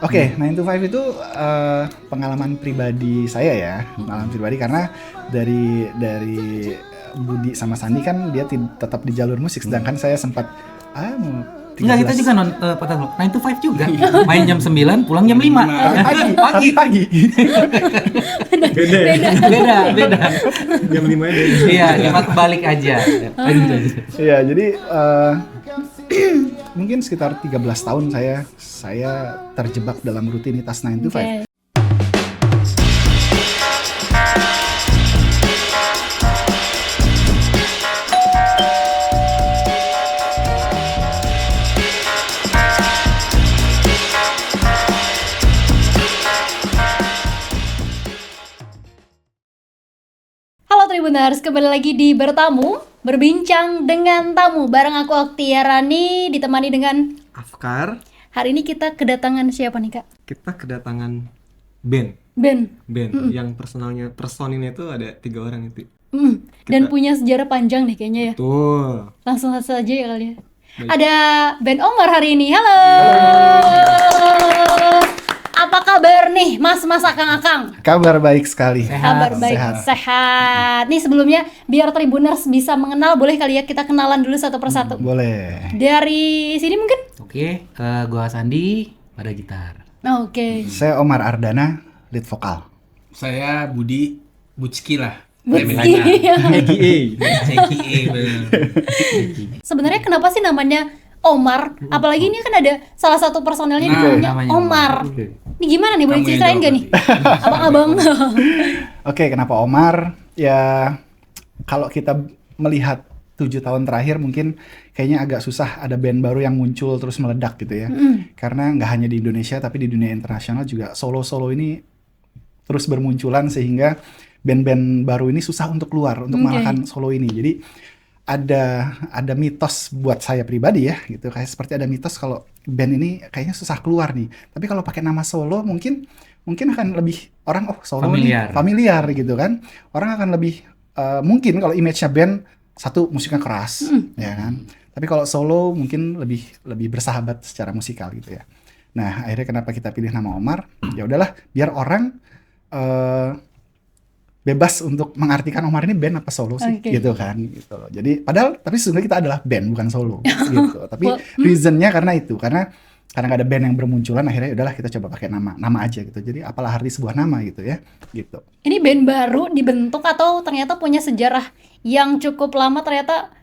Oke, 9 to 5 itu pengalaman pribadi saya ya, pengalaman pribadi karena dari Budi sama Sandi kan dia tetap di jalur musik, sedangkan saya sempat mau Enggak, kita juga 9 to 5 juga. Main jam 9, pulang jam 5. pagi. Beda. Jam 5 aja. Iya, 5 balik aja. Iya, jadi mungkin sekitar 13 tahun saya terjebak dalam rutinitas 9 to 5. Halo Tribuners, kembali lagi di Berbincang dengan Tamu bareng aku Oktiarani ditemani dengan Afkar, hari ini kita kedatangan siapa nih Kak? kita kedatangan band Ben. yang personilnya itu ada 3 orang itu. Dan punya sejarah panjang nih kayaknya ya. Tuh. Langsung saja ya kali ya. Baik. Ada Ben Omar hari ini. Halo. Apa kabar nih Mas Akang-akang? Kabar baik sekali. Kabar baik, sehat. Nih sebelumnya biar Tribuners bisa mengenal, boleh kali ya kita kenalan dulu satu persatu. Boleh. Dari sini mungkin? Oke, gua Sandi pada gitar. Oke. Saya Omar Ardana, lead vokal. Saya Budi Bucki lah. Butski. AKA. Sebenarnya kenapa sih namanya Omar? Apalagi ini kan ada salah satu personelnya namanya namanya Omar. Ini gimana nih, boleh Kamu yang ceritain jawab gak nih? Abang-abang. Oke, kenapa Omar? Ya, kalau kita melihat 7 tahun terakhir mungkin kayaknya agak susah ada band baru yang muncul terus meledak gitu ya. Karena nggak hanya di Indonesia tapi di dunia internasional juga solo-solo ini terus bermunculan sehingga band-band baru ini susah untuk keluar untuk mengalahkan solo ini. Jadi ada mitos buat saya pribadi ya gitu, kayak seperti ada mitos kalau band ini kayaknya susah keluar nih. Tapi kalau pakai nama solo mungkin akan lebih orang solo familiar gitu kan. Orang akan lebih mungkin kalau image-nya band satu musiknya keras ya kan. Tapi kalau solo mungkin lebih bersahabat secara musikal gitu ya. Nah, akhirnya kenapa kita pilih nama Omar? Ya udahlah, biar orang bebas untuk mengartikan Omar ini band apa solo sih gitu kan gitu loh. Jadi padahal tapi sebenarnya kita adalah band bukan solo gitu. Tapi reasonnya karena nggak ada band yang bermunculan, akhirnya udahlah kita coba pakai nama aja gitu. Jadi apalah arti sebuah nama gitu ya gitu. Ini band baru dibentuk atau ternyata punya sejarah yang cukup lama, ternyata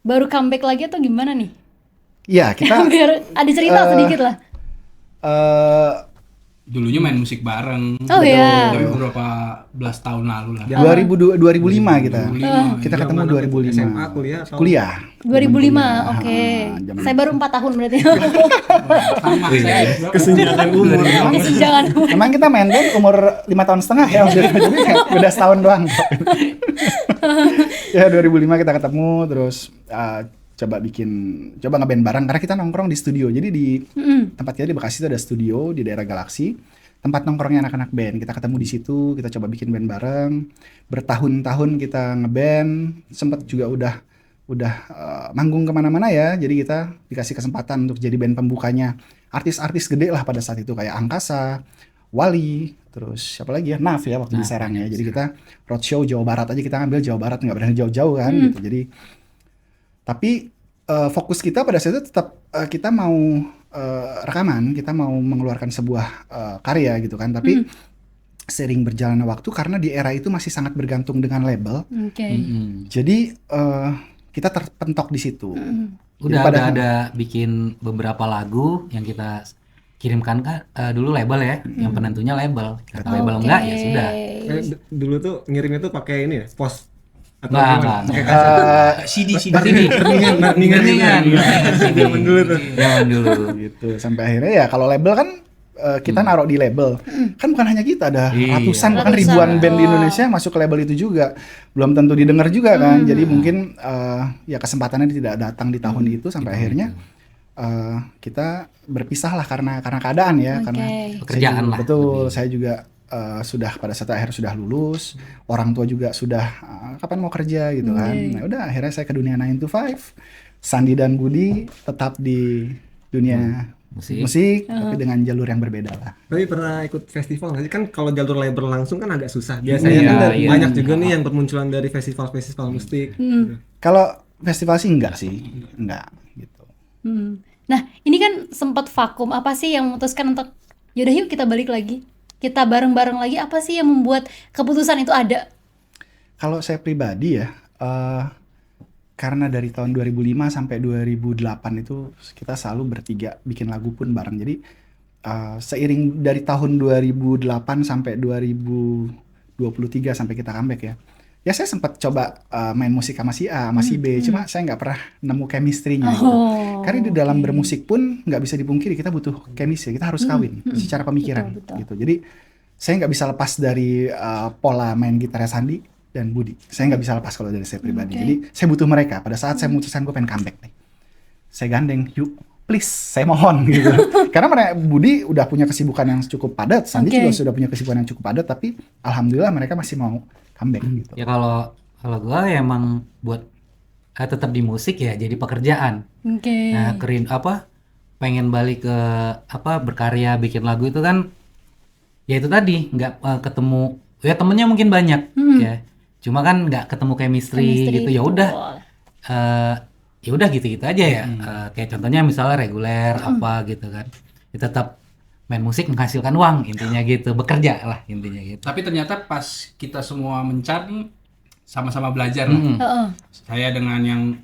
baru comeback lagi atau gimana nih? Iya, kita Biar ada cerita sedikit lah. Dulunya main musik bareng. Oh iya. Dari beberapa belas tahun lalu lah. 2005 kita. Kita ketemu 2005. SMA, Kuliah. 2005, oke. zaman- Saya baru 4 tahun berarti. Sama saya. kesenjangan umur. Jangan. Emang kita main band umur 5 tahun setengah ya, jadi kayak beda setahun doang. Ya 2005 kita ketemu terus coba ngeband bareng karena kita nongkrong di studio. Jadi di tempat kita di Bekasi itu ada studio di daerah Galaksi, tempat nongkrongnya anak-anak band. Kita ketemu di situ, kita coba bikin band bareng. Bertahun-tahun kita ngeband, sempat juga udah manggung kemana-mana ya. Jadi kita dikasih kesempatan untuk jadi band pembukanya artis-artis gede lah pada saat itu, kayak Angkasa, Wali, terus siapa lagi ya, Naf ya waktu di Serang ya. Jadi kita roadshow Jawa Barat aja, kita ngambil Jawa Barat, nggak berani jauh-jauh kan gitu. Jadi tapi fokus kita pada saat itu tetap kita mau rekaman, kita mau mengeluarkan sebuah karya gitu kan. Tapi sering berjalannya waktu karena di era itu masih sangat bergantung dengan label. Jadi kita terpentok di situ. Udah ada bikin beberapa lagu yang kita kirimkan kan dulu label ya, yang penentunya label. Kata label enggak ya sudah. Dulu tuh ngirimnya tuh pakai ini ya, pos atau Enggak. CD. Ringan. Zaman dulu tuh. Zaman dulu. Gitu. Sampai akhirnya ya kalau label kan kita naruh di label. Kan bukan hanya kita, ada ratusan bahkan ribuan band di Indonesia masuk ke label itu juga. Belum tentu didengar juga kan. Jadi mungkin ya kesempatannya tidak datang di tahun itu sampai akhirnya kita berpisah lah karena keadaan ya, karena pekerjaan lah. Betul, saya juga sudah pada saat akhir sudah lulus, orang tua juga sudah kapan mau kerja gitu kan. Nah udah akhirnya saya ke dunia 9 to 5. Sandi dan Budi tetap di dunia musik tapi dengan jalur yang berbeda lah. Tapi pernah ikut festival nggak sih? Kan kalau jalur label langsung kan agak susah. Biasanya Iya, kan iya. banyak juga nih yang bermunculan dari festival-festival musik. Gitu. Kalau festival sih enggak gitu. Nah, ini kan sempat vakum. Apa sih yang memutuskan untuk yaudah yuk kita balik lagi, kita bareng-bareng lagi? Apa sih yang membuat keputusan itu ada? Kalau saya pribadi ya, karena dari tahun 2005 sampai 2008 itu kita selalu bertiga bikin lagu pun bareng. Jadi seiring dari tahun 2008 sampai 2023 sampai kita comeback ya. Ya saya sempat coba main musik sama si A, sama si B, cuma saya nggak pernah nemu chemistry-nya gitu. Karena di dalam bermusik pun nggak bisa dipungkiri kita butuh chemistry, kita harus kawin secara pemikiran Betul. gitu. Jadi saya nggak bisa lepas dari pola main gitarnya Sandi dan Budi. Saya nggak bisa lepas kalau dari saya pribadi. Jadi saya butuh mereka. Pada saat saya memutuskan gue pengen comeback nih, saya gandeng, yuk please, saya mohon gitu. Karena mereka, Budi udah punya kesibukan yang cukup padat, Sandi juga sudah punya kesibukan yang cukup padat, tapi alhamdulillah mereka masih mau comeback gitu. Ya kalau gue ya emang buat tetap di musik ya jadi pekerjaan. Oke. Nah, pengen balik ke berkarya bikin lagu itu kan ya itu tadi nggak ketemu ya temennya mungkin banyak ya. Cuma kan nggak ketemu chemistry gitu. Ya udah ya udah gitu-gitu aja ya. Kayak contohnya misalnya reguler apa gitu kan. Ya tetap main musik menghasilkan uang intinya gitu, bekerja lah intinya gitu. Tapi ternyata pas kita semua mencari sama-sama belajar lah. Saya dengan yang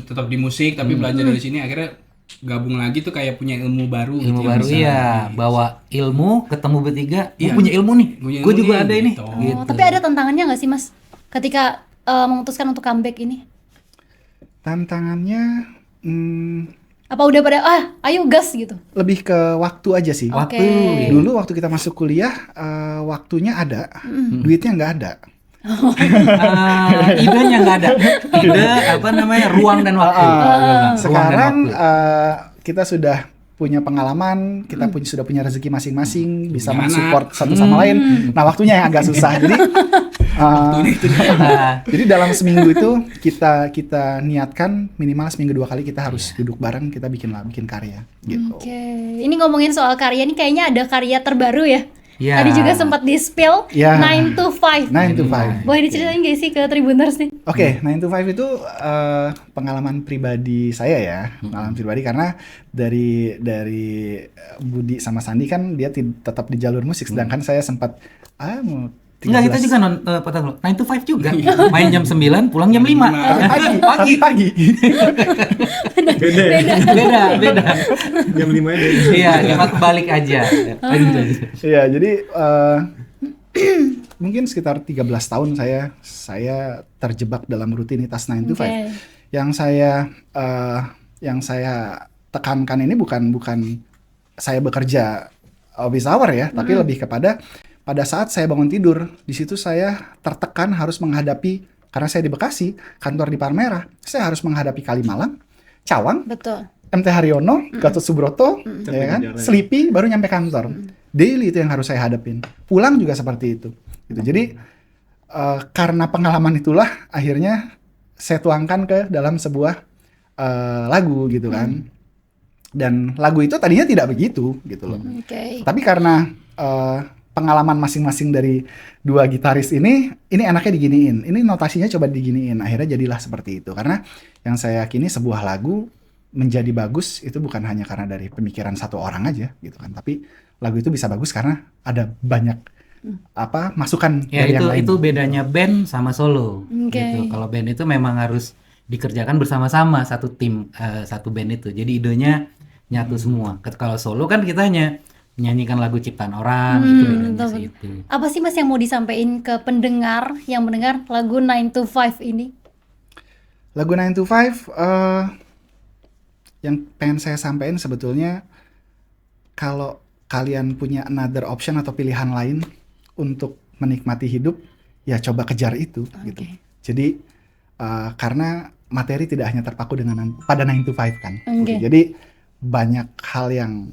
tetap di musik tapi belajar dari sini akhirnya gabung lagi tuh kayak punya ilmu baru Ilmu yang baru bisa iya, bawa ilmu ketemu bertiga, Iya. punya ilmu nih. Punya Gue ilmu juga nih, ada ini. gitu. Gitu. Tapi ada tantangannya nggak sih Mas ketika memutuskan untuk comeback ini? Tantangannya Apa udah pada ayo gas gitu? lebih ke waktu aja sih. Oke. Dulu waktu kita masuk kuliah, waktunya ada, duitnya nggak ada. Idenya nggak ada. Ide ruang dan waktu. Sekarang kita sudah punya pengalaman, kita sudah punya rezeki masing-masing, bisa Punya mensupport satu sama lain. Nah waktunya yang agak susah. Jadi jadi dalam seminggu itu kita niatkan minimal seminggu 2 kali kita harus duduk bareng, kita bikin karya gitu. Oke. Ini ngomongin soal karya nih kayaknya ada karya terbaru ya. Iya. Tadi juga sempat di-spill Iya. 9 to 5. 9 to 5. Boleh diceritain gak sih ke Tribuners nih? Oke, 9 to 5 itu pengalaman pribadi saya ya, pengalaman pribadi karena dari Budi sama Sandi kan dia tetap di jalur musik, sedangkan saya sempat mau 13. Enggak, kita juga 9 to 5 juga. Main jam 9, pulang jam 5. pagi. Beda. Jam 5 ya. Iya, cuma balik aja. Iya, jadi mungkin sekitar 13 tahun saya terjebak dalam rutinitas 9 to 5. Oke. Yang saya tekankan ini bukan saya bekerja office hour ya, tapi lebih kepada pada saat saya bangun tidur, di situ saya tertekan harus menghadapi, karena saya di Bekasi, kantor di Palmerah, saya harus menghadapi Kalimalang, Cawang, Betul. MT Haryono, Gatot Subroto, ya kan, Jalan. Sleepy, baru nyampe kantor. Daily itu yang harus saya hadapin. Pulang juga seperti itu. Gitu. Jadi karena pengalaman itulah akhirnya saya tuangkan ke dalam sebuah lagu gitu kan. Dan lagu itu tadinya tidak begitu gitu loh. Oke. Tapi karena pengalaman masing-masing dari dua gitaris ini enaknya diginiin, ini notasinya coba diginiin, akhirnya jadilah seperti itu. Karena yang saya yakini sebuah lagu menjadi bagus itu bukan hanya karena dari pemikiran satu orang aja gitu kan, tapi lagu itu bisa bagus karena ada banyak masukan Ya dari yang lain. itu bedanya band sama solo. Oke. Gitu. Kalau band itu memang harus dikerjakan bersama-sama satu tim, satu band itu. Jadi idenya nyatu semua. Kalau solo kan kita hanya menyanyikan lagu ciptaan orang, itu bedanya betul, sih betul. itu. Apa sih Mas yang mau disampaikan ke pendengar yang mendengar lagu 9 to 5 ini? Lagu 9 to 5 yang pengen saya sampaikan sebetulnya, kalau kalian punya another option atau pilihan lain untuk menikmati hidup, ya coba kejar itu gitu. Jadi karena materi tidak hanya terpaku pada 9 to 5 kan. Oke. Gitu. Jadi banyak hal yang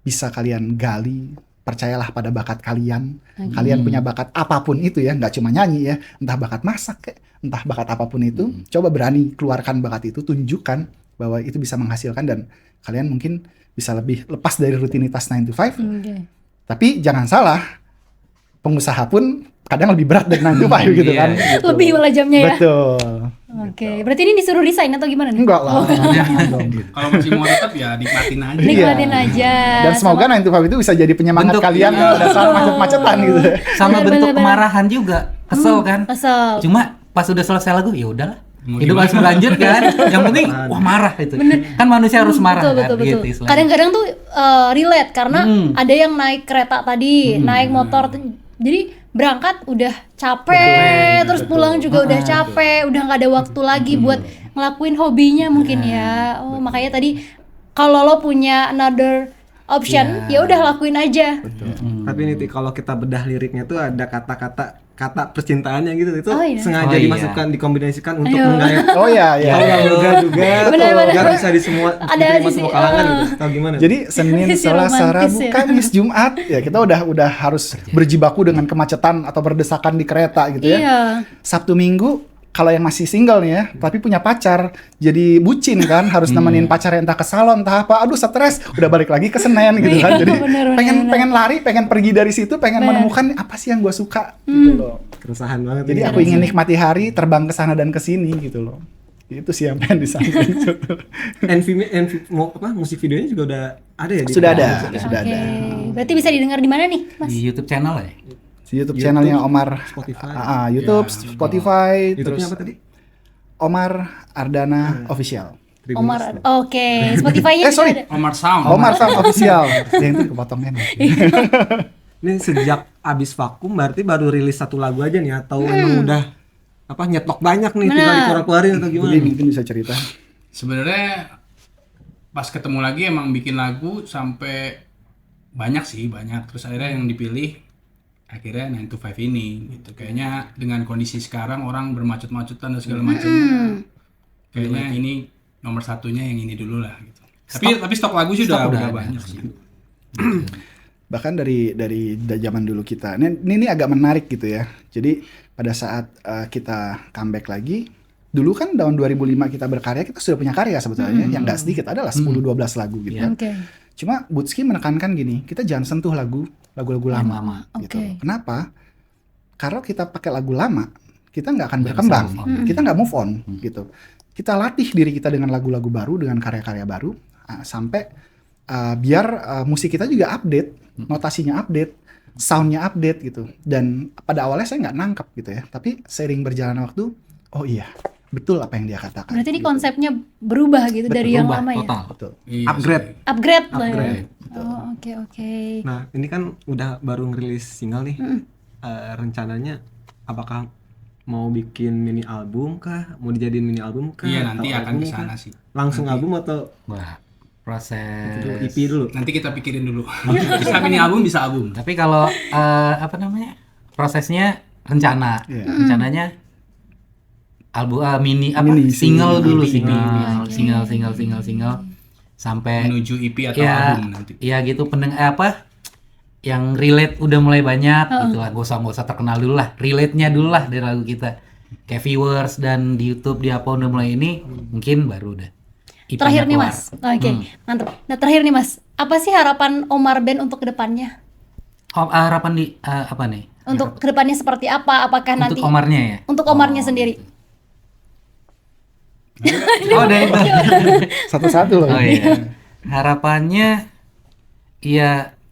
bisa kalian gali, percayalah pada bakat kalian. Kalian punya bakat apapun itu ya, nggak cuma nyanyi ya, entah bakat masak kayak, entah bakat apapun itu, coba berani keluarkan bakat itu, tunjukkan bahwa itu bisa menghasilkan, dan kalian mungkin bisa lebih lepas dari rutinitas 9 to 5. Oke. Tapi jangan salah, pengusaha pun kadang lebih berat dari 9 to 5 gitu Iya, kan. iya. Gitu. Lebih malah jamnya ya. Betul. Oke, berarti ini disuruh resign atau gimana nih? Enggak lah. jangan dong. Kalau masih mau tetap ya nikmatin aja. Nikmatin aja. Dan semoga 9 to 5 itu bisa jadi penyemangat Bentuk, kalian iya. pada saat macet-macetan gitu. Sama Bener, bentuk bener. kemarahan juga, kesel kan. Kesel. Cuma pas udah selesai lagu ya udahlah. Mau Hidup gimana? harus berlanjut kan. Yang penting wah marah itu. Kan manusia harus marah Betul, kan betul, betul. gitu istilahnya. Kadang-kadang tuh relate karena ada yang naik kereta tadi, naik motor, jadi berangkat udah capek, terus pulang juga udah capek, udah nggak ada waktu lagi buat ngelakuin hobinya mungkin ya. Oh, makanya tadi kalau lo punya another option, ya udah lakuin aja. Tapi ini Ti, kalau kita bedah liriknya tuh ada kata percintaannya gitu, itu Oh, iya. sengaja Oh, iya. dimasukkan, dikombinasikan untuk Ayo. menggayat Oh ya, ya. kaula muda juga, Benar-benar. biar bisa di semua Ada diterima di semua sini, kalangan gitu. Atau gimana? Jadi Senin, Sisi Selasa, romantis Rabu, ya. Kamis, Jumat, ya kita udah harus berjibaku dengan kemacetan atau berdesakan di kereta gitu ya. Iya. Sabtu Minggu kalau yang masih single nih ya, tapi punya pacar, jadi bucin kan, harus nemenin pacar entah ke salon, entah apa, aduh stres, udah balik lagi ke Senen gitu kan. Iya, Jadi bener, pengen lari, pengen pergi dari situ, pengen menemukan apa sih yang gue suka gitu loh. Keresahan banget. Jadi nih. aku ingin nikmati hari, terbang ke sana dan ke sini gitu loh. Itu sih yang pengen disampaikan. musik videonya juga udah ada ya? Sudah ada, YouTube? sudah Oke. ada. Berarti bisa didengar di mana nih, Mas? Di YouTube channel ya. Di YouTube channelnya Omar, Spotify. YouTube, Ya, Spotify, YouTube-nya terus apa tadi? Omar Ardana Official. Tribunus. Omar. Oke, Spotify-nya juga sorry. ada. Omar Sound. Omar Sound Official. Yang itu kepotongnya nih. Ini sejak abis vakum berarti baru rilis satu lagu aja nih, atau emang udah nyetok banyak nih, tinggal Benar. dikeluarin atau gimana? Jadi mungkin bisa cerita. Sebenarnya pas ketemu lagi emang bikin lagu sampai banyak. Terus akhirnya yang dipilih akhirnya 9 to 5 ini gitu. Kayaknya dengan kondisi sekarang orang bermacet-macetan dan segala macam. Kayaknya ini nomor satunya yang ini dulu lah gitu. Tapi stok lagu sih Stok udah udah ada. banyak sih. Bahkan dari zaman dulu kita. Ini agak menarik gitu ya. Jadi pada saat kita comeback lagi, dulu kan tahun 2005 kita berkarya, kita sudah punya karya sebetulnya. Yang nggak sedikit, adalah 10-12 lagu gitu. Iya. Oke. Cuma Butski menekankan gini, kita jangan sentuh lagu-lagu lama. lama. Gitu. Oke. Kenapa? Kalau kita pakai lagu lama, kita nggak akan Nggak bisa berkembang, move on. kita nggak move on gitu. Kita latih diri kita dengan lagu-lagu baru, dengan karya-karya baru, sampai biar musik kita juga update, notasinya update, soundnya update gitu. Dan pada awalnya saya nggak nangkep gitu ya, tapi seiring berjalan waktu, oh iya, betul apa yang dia katakan. Berarti ini gitu. konsepnya berubah gitu Betul, dari yang Berubah lama ya. total. Betul. Iya, Upgrade. Upgrade lah ya. Upgrade. Oh, oke. Nah, ini kan udah baru ngerilis single nih. Rencananya apakah mau bikin mini album kah? Mau dijadiin mini album kah? Iya, nanti Atau akan album ke sana kah? sih. Langsung album atau Wah, proses. EP dulu? Nanti kita pikirin dulu. Bisa mini album, bisa album. Tapi kalau apa namanya? Prosesnya rencana. Iya. Rencananya album mini apa? Mini, single dulu, mini, single sampai Menuju EP atau ya, album nanti. ya gitu apa? Yang relate udah mulai banyak gitu lah. Gak usah terkenal dulu lah. Relate-nya dulu lah dari lagu kita. Kayak viewers dan di YouTube di apa udah mulai ini mungkin baru udah. IP-nya Terakhir nih keluar. Mas. Oke, mantap. Nah, terakhir nih Mas, apa sih harapan Omar Band untuk kedepannya? Harapan di apa nih? Untuk kedepannya seperti apa? Apakah nanti Untuk Omarnya ya? untuk Omarnya sendiri? Oh, udah itu. Satu-satu loh. Oh iya. Harapannya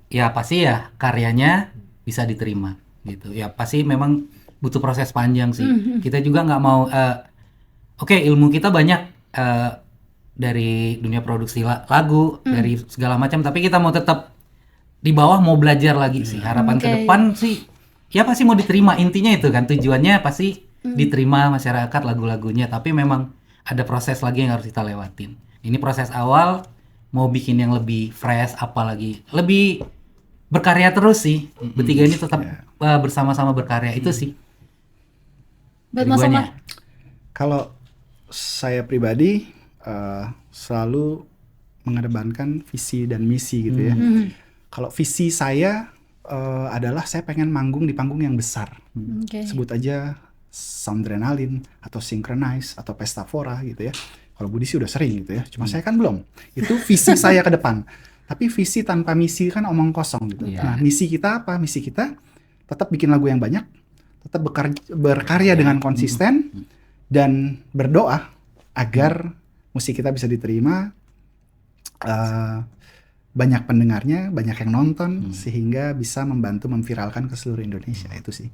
ya pasti ya karyanya bisa diterima gitu. Ya pasti memang butuh proses panjang sih. Kita juga nggak mau oke, ilmu kita banyak dari dunia produksi lagu, dari segala macam, tapi kita mau tetap di bawah, mau belajar lagi sih. Harapan ke Oke. depan sih ya pasti mau diterima. Intinya itu kan tujuannya pasti diterima masyarakat lagu-lagunya, tapi memang ada proses lagi yang harus kita lewatin. Ini proses awal, mau bikin yang lebih fresh, apalagi lebih berkarya terus sih. Bertiga ini tetap bersama-sama berkarya itu sih. Buat dari Mas guanya. Omar? Kalau saya pribadi selalu mengedepankan visi dan misi gitu ya. Kalau visi saya adalah saya pengen manggung di panggung yang besar. Oke. Sebut aja Soundrenalin atau Synchronize atau Pesta Fora gitu ya. Kalau Budi sih udah sering gitu ya. Cuma saya kan belum. Itu visi saya ke depan. Tapi visi tanpa misi kan omong kosong gitu. Iya. Nah, misi kita apa? Misi kita tetap bikin lagu yang banyak, tetap berkarya dengan konsisten, dan berdoa agar musik kita bisa diterima, banyak pendengarnya, banyak yang nonton, sehingga bisa membantu memviralkan ke seluruh Indonesia. Itu sih.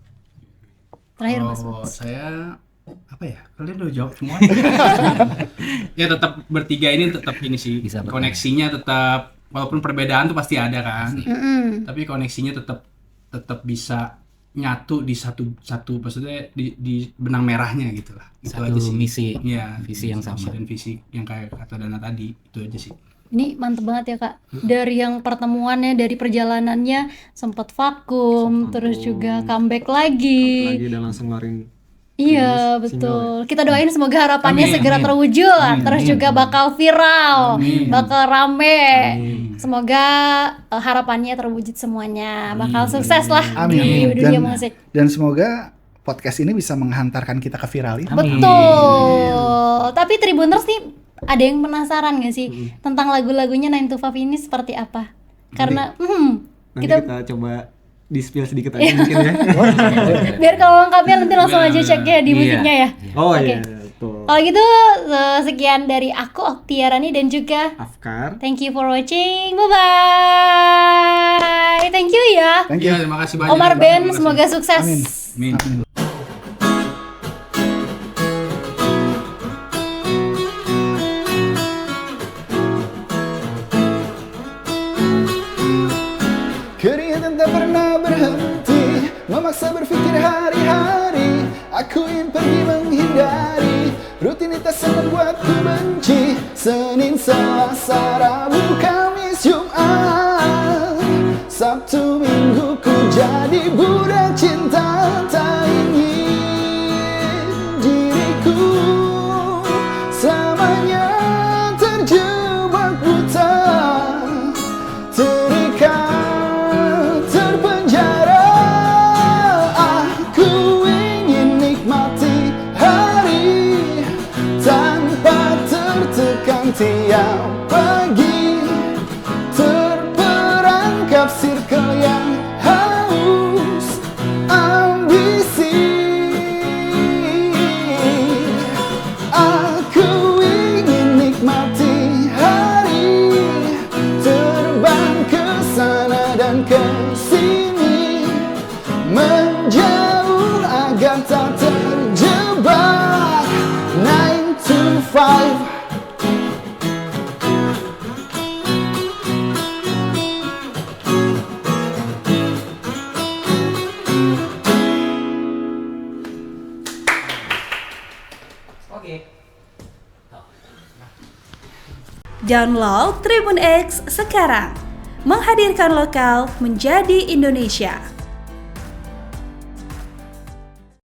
Terakhir Mas. Kalau saya apa ya? Kalian udah jawab semua. Ya tetap bertiga ini tetap ini sih. Bisa bertahan. Koneksinya tetap, walaupun perbedaan tuh pasti ada kan. Mm-mm. Tapi koneksinya tetap bisa nyatu di satu maksudnya di benang merahnya gitu lah. Itu Satu aja sih. misi, Iya, visi yang sama. dan visi yang kayak kata Dana tadi. Itu aja sih. Ini mantep banget ya Kak. Dari yang pertemuannya, dari perjalanannya sempat vakum, terus juga comeback lagi. Lagi udah langsung ngeluarin Iya, rilis betul. Kita doain semoga harapannya Amin, segera amin. terwujud, terus juga bakal viral, bakal rame. Semoga harapannya terwujud semuanya, bakal sukses lah Amin. di dunia musik. Dan semoga podcast ini bisa menghantarkan kita ke viral itu. Betul. Tapi Tribuners nih ada yang penasaran gak sih tentang lagu-lagunya 9 to 5 ini seperti apa? Karena Nanti kita kita coba di-spill sedikit aja mungkin ya. biar kalau lengkapnya nanti langsung aja cek ya di Iya. musiknya ya. Oh Oke. iya, betul. Kalau gitu sekian dari aku Oktiarani dan juga Afkar. thank you for watching. Bye bye. Thank you ya. Thank you. Iya, terima kasih banyak. Omar Terima Ben kasih. semoga sukses. Amin. Amin. Keringat tak pernah berhenti, memaksa berpikir hari-hari. Aku ingin pergi menghindari rutinitas yang membuatku benci. Senin, Selasa, Rabu, Kamis, Jumat, Sabtu, Minggu ku jadi budak cinta. Tak ingin diriku selamanya terjebak buta, terikat, terpenjara. Aku ingin nikmati hari tanpa tertekan tiap pagi, terperangkap circle yang haus ambisi. Aku ingin nikmati hari, terbang ke sana dan ke sini, menjauh agar tak terjebak 9 to 5. Download Tribun X sekarang. Menghadirkan lokal menjadi Indonesia.